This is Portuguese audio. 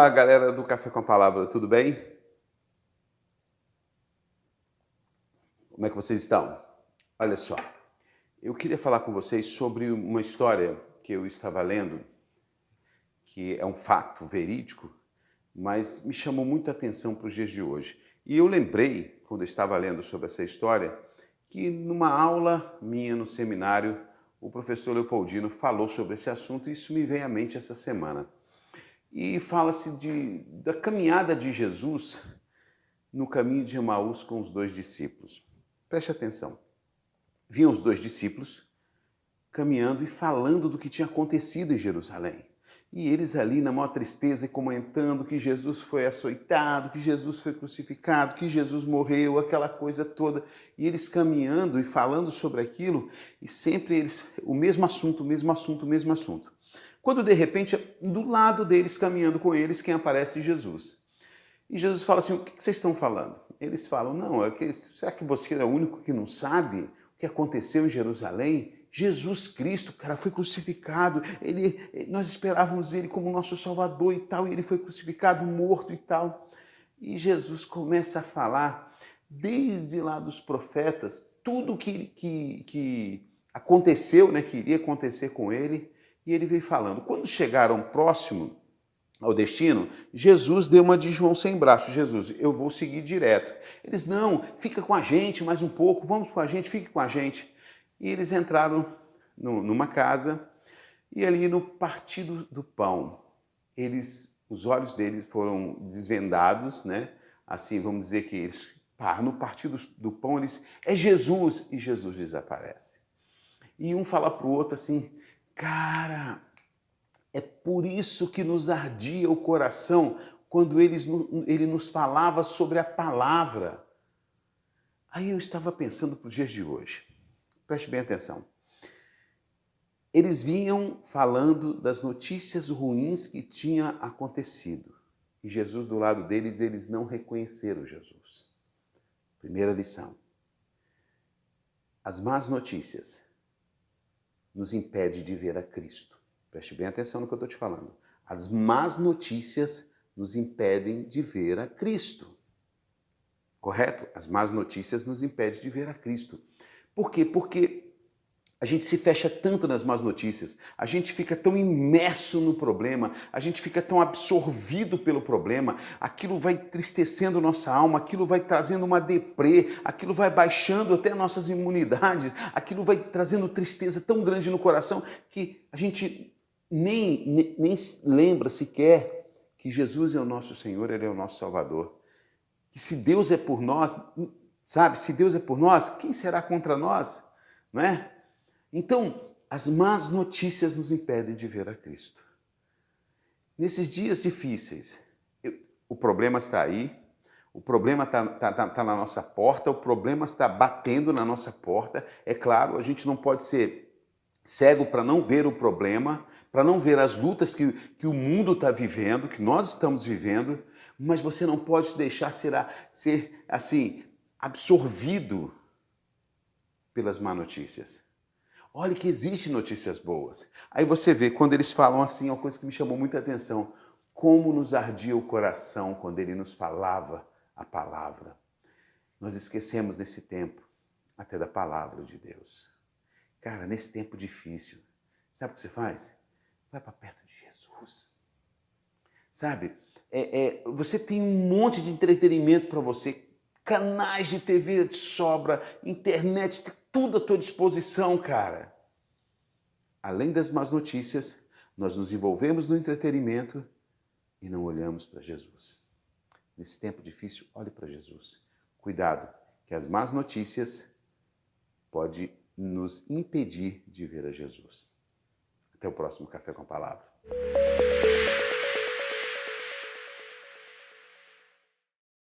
Fala, galera do Café com a Palavra, tudo bem? Como é que vocês estão? Olha só, eu queria falar com vocês sobre uma história que eu estava lendo, que é um fato verídico, mas me chamou muita atenção para os dias de hoje. E eu lembrei, quando eu estava lendo sobre essa história, que numa aula minha no seminário, o professor Leopoldino falou sobre esse assunto e isso me veio à mente essa semana. E fala-se da caminhada de Jesus no caminho de Emaús com os dois discípulos. Preste atenção. Vinham os dois discípulos caminhando e falando do que tinha acontecido em Jerusalém. E eles ali na maior tristeza e comentando que Jesus foi açoitado, que Jesus foi crucificado, que Jesus morreu, aquela coisa toda. E eles caminhando e falando sobre aquilo e sempre eles, o mesmo assunto, o mesmo assunto, o mesmo assunto. Quando de repente, do lado deles, caminhando com eles, quem aparece? Jesus. E Jesus fala assim, o que vocês estão falando? Eles falam, não, será que você é o único que não sabe o que aconteceu em Jerusalém? Jesus Cristo, cara, foi crucificado, nós esperávamos ele como nosso Salvador e tal, e ele foi crucificado, morto e tal. E Jesus começa a falar, desde lá dos profetas, tudo que aconteceu, né, que iria acontecer com ele, e ele veio falando. Quando chegaram próximo ao destino, Jesus deu uma de João sem braço. Jesus, eu vou seguir direto. Eles, não, fica com a gente mais um pouco, vamos com a gente, fique com a gente. E eles entraram numa casa e ali no partir do pão, os olhos deles foram desvendados, né? Assim, vamos dizer que eles, no partir do pão, eles, é Jesus, e Jesus desaparece. E um fala para o outro assim, cara, é por isso que nos ardia o coração quando ele nos falava sobre a palavra. Aí eu estava pensando para os dias de hoje. Preste bem atenção. Eles vinham falando das notícias ruins que tinha acontecido. E Jesus do lado deles, eles não reconheceram Jesus. Primeira lição. As más notícias nos impedem de ver a Cristo. Preste bem atenção no que eu estou te falando. As más notícias nos impedem de ver a Cristo. Correto? As más notícias nos impedem de ver a Cristo. Por quê? Porque a gente se fecha tanto nas más notícias, a gente fica tão imerso no problema, a gente fica tão absorvido pelo problema, aquilo vai entristecendo nossa alma, aquilo vai trazendo uma deprê, aquilo vai baixando até nossas imunidades, aquilo vai trazendo tristeza tão grande no coração que a gente nem lembra sequer que Jesus é o nosso Senhor, Ele é o nosso Salvador. Que se Deus é por nós, sabe, se Deus é por nós, quem será contra nós? Não é? Então, as más notícias nos impedem de ver a Cristo. Nesses dias difíceis, o problema está aí, o problema está na nossa porta, o problema está batendo na nossa porta. É claro, a gente não pode ser cego para não ver o problema, para não ver as lutas que o mundo está vivendo, que nós estamos vivendo, mas você não pode deixar ser assim, absorvido pelas más notícias. Olha que existem notícias boas. Aí você vê, quando eles falam assim, é uma coisa que me chamou muita atenção, como nos ardia o coração quando ele nos falava a palavra. Nós esquecemos nesse tempo até da palavra de Deus. Cara, nesse tempo difícil, sabe o que você faz? Vai para perto de Jesus. Sabe, você tem um monte de entretenimento para você, canais de TV de sobra, internet, tudo à tua disposição, cara. Além das más notícias, nós nos envolvemos no entretenimento e não olhamos para Jesus. Nesse tempo difícil, olhe para Jesus. Cuidado, que as más notícias podem nos impedir de ver a Jesus. Até o próximo Café com a Palavra.